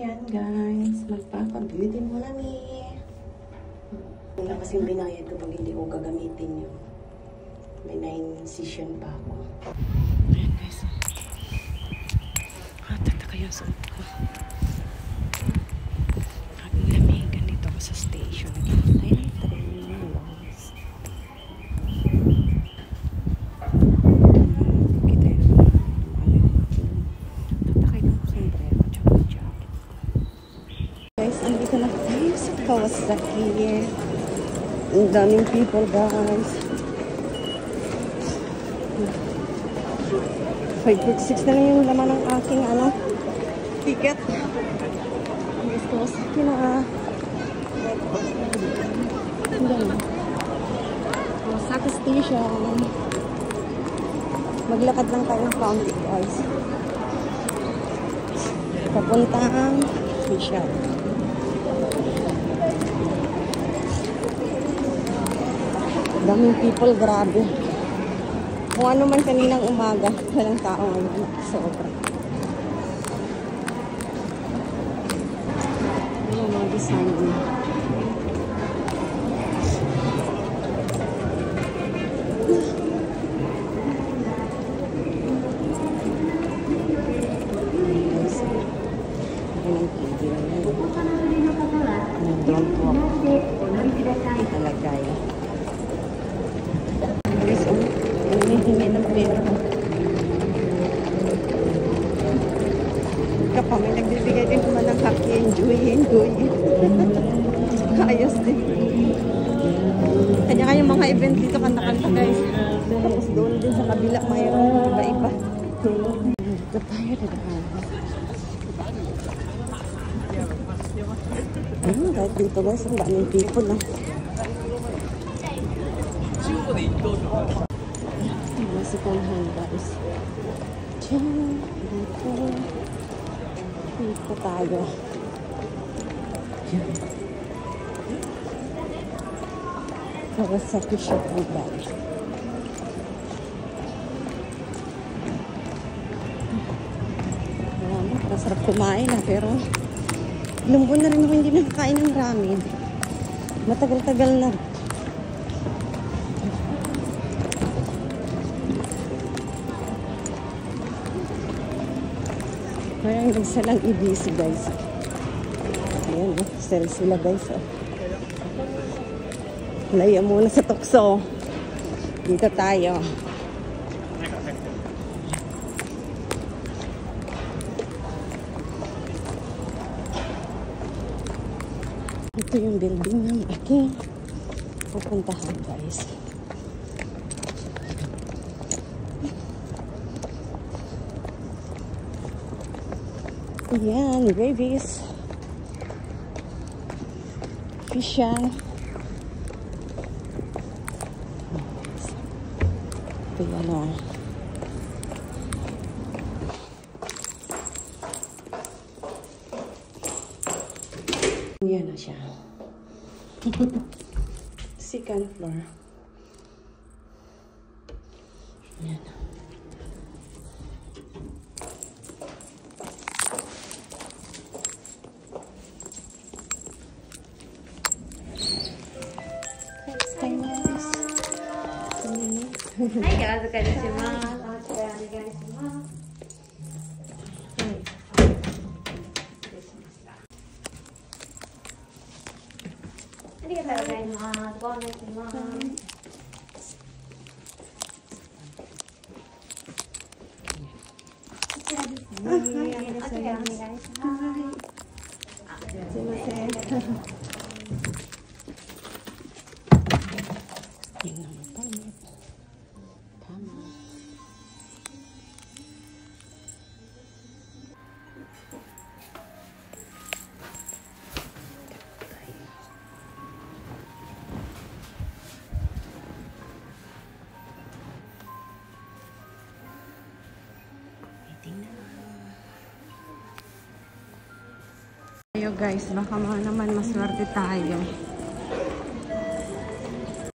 Ayan guys, magpapa-beauty muna ni. Wala kasing binayad kapag hindi ko gagamitin yun. May 9 session pa ako. Ayan guys. Tataka yung suot ko. Ang lamig. Ganito ako sa station. Naghihintay ng train. Guys. Kita yun. Tataka yung sombrero. Tsaka jacket. Guys, andito na tayo sa Kawasaki. Ang daming people guys. 5.6 na lang yung laman ng aking ticket. Yes, Kawasaki na. Kawasaki station. Maglakad lang tayo ng county guys. Papuntang Fisher. Daming people, grabe. Kung ano man kaninang umaga, walang tao ngayon. Sobra. Ano mga design niya. Don't walk. Talagay. Hingi ng pera. Kapag may nagbibigay din naman ng haki, enjoy. Ayos din. Kanya-kanya mga event dito, kanta-kanta guys. Tapos doon din sa kabila, mayroon iba-iba. Dito tayo dadaan. Kahit dito guys, ang daming people lang. Sikanhan guys. Diyan. Dito tayo. Kawasaki shopping guys. Masarap kumain pero ilang buwan na rin ako hindi nakakain ng ramen. Matagal-tagal na. Mayroong nagsalang ibisi guys. Ayan, sell sila guys. Laya muna sa tukso. Dito tayo. Ito yung building ng aking pupuntahan guys. Ayan, Ravis Fisher. Ito yan yan na siya. Second floor. Yan na.はい、お預かりします。お待ちお願いします。ありがとうございます。ご案内します。こちらですね。お預かりお願いします。すいません。Tayo guys, baka naman maswerte tayo.